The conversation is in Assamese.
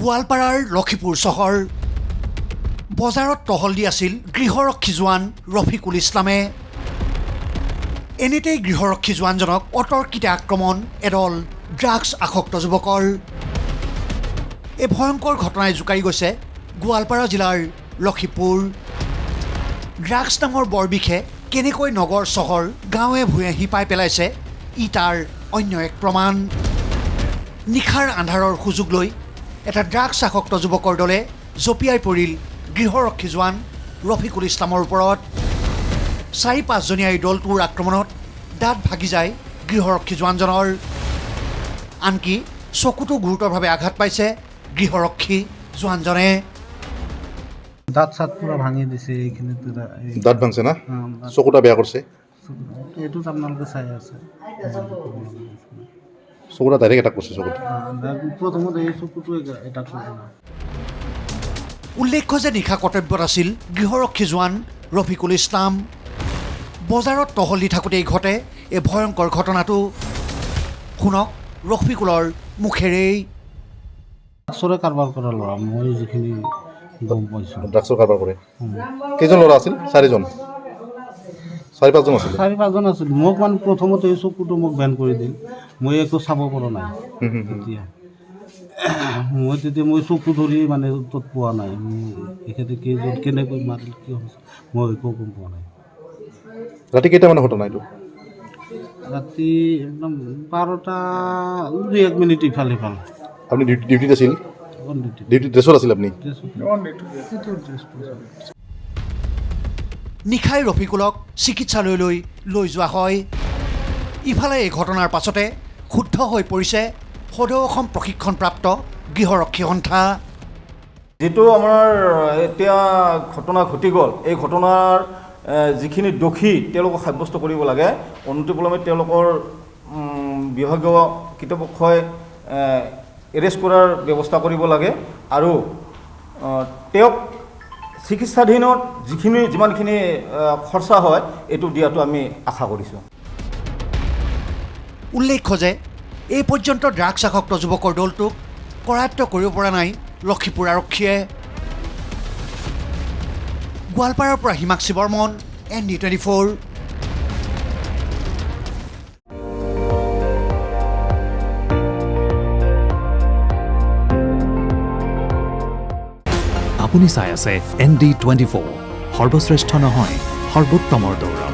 গোৱালপাৰাৰ লক্ষীপুৰ চহৰ বজাৰত টহল দি আছিল গৃহৰক্ষী জোৱান ৰফিকুল ইছলামে। এনেতেই গৃহৰক্ষী জোৱানজনক অতৰ্কিতে আক্ৰমণ এদল ড্ৰাগছ আসক্ত যুৱকৰ। এই ভয়ংকৰ ঘটনাই জোকাৰি গৈছে গোৱালপাৰা জিলাৰ লক্ষীপুৰ। ড্ৰাগছ নামৰ বৰবিষে কেনেকৈ নগৰ চহৰ গাঁৱে ভূঞে শিপাই পেলাইছে ই তাৰ অন্য এক প্ৰমাণ। নিশাৰ আন্ধাৰৰ সুযোগ লৈ এটা ড্ৰাগছ আসক্ত যুৱকৰ দলে জঁপিয়াই পৰিল গৃহৰক্ষী জোৱান ৰফিকুল ইছলামৰ ওপৰত। ৪-৫জনীয়া এই দলটোৰ আক্ৰমণত দাঁত ভাগি যায় গৃহৰক্ষী জোৱানজনৰ। আনকি চকুতো গুৰুতৰভাৱে আঘাত পাইছে গৃহৰক্ষী জোৱানজনে। দাঁত চাত পুৰা ভাঙি দিছে এইখিনিতে। দাঁত ভাঙছে না? চকুটা বেয়া কৰিছে? এইটো আপোনালোকে চাই আছে। চকুটা ডাইৰেক্ট এটাক কৰিছে চকুত। প্ৰথমতে এই চকুটো এটা কৰিছে। উল্লেখ্য যে নিশা কৰ্তব্যত আছিল গৃহৰক্ষী জোৱান ৰফিকুল ইছলাম। বজাৰত টহল দি থাকোঁতেই ঘটে এই ভয়ংকৰ ঘটনাটো। শুনক ৰফিকুলৰ মুখেৰেই। ড্ৰাগছৰে কাৰবাৰ কৰা ল'ৰা, মই যিখিনি গম পাইছোঁ। ড্ৰাগছৰ কাৰবাৰ কৰে? কেইজন ল'ৰা আছিল? 4জন? 4-5জন আছিল? 4-5জন আছিল। মোক মানে প্ৰথমতে এই চকুটো মোক বেন কৰি দিল। মই একো চাব পৰা নাই তেতিয়া। মই চকু ধৰি মানে তত পোৱা নাই। এখেতে কেইজন কেনেকৈ মাৰিল কি হৈছে মই একো গম পোৱা নাই। ৰাতি কেইটামানৰ ঘটনা এইটো? ৰাতি একদম 12টা 2-1 মিনিট ইফাল সিফাল। আপুনি ডিউটিত আছিল? ডিউটি ড্ৰেছত আছিল আপুনি? নিশাই ৰফিকুলক চিকিৎসালয়লৈ লৈ যোৱা হয়। ইফালে এই ঘটনাৰ পাছতে ক্ষুব্ধ হৈ পৰিছে সদৌ অসম প্ৰশিক্ষণপ্ৰাপ্ত গৃহৰক্ষী সন্থা। যিটো আমাৰ এতিয়া ঘটনা ঘটি গ'ল, এই ঘটনাৰ যিখিনি দোষী তেওঁলোকক সাব্যস্ত কৰিব লাগে। অনতিপলমে তেওঁলোকৰ বিভাগীয় কৰ্তৃপক্ষই এৰেষ্ট কৰাৰ ব্যৱস্থা কৰিব লাগে আৰু তেওঁক চিকিৎসাধীনত যিমানখিনি খৰচা হয় এইটো দিয়াটো আমি আশা কৰিছোঁ। উল্লেখ্য যে এই পৰ্যন্ত ড্ৰাগছ আসক্ত যুৱকৰ দলটোক কৰায়ত্ব কৰিব পৰা নাই লক্ষীপুৰ আৰক্ষীয়ে। গোৱালপাৰাৰ পৰা হিমাক্ষী বৰ্মন, ND24। আপুনি চাই আছে ND24, সৰ্বশ্ৰেষ্ঠ নহয় সৰ্বোত্তমৰ দৌৰ।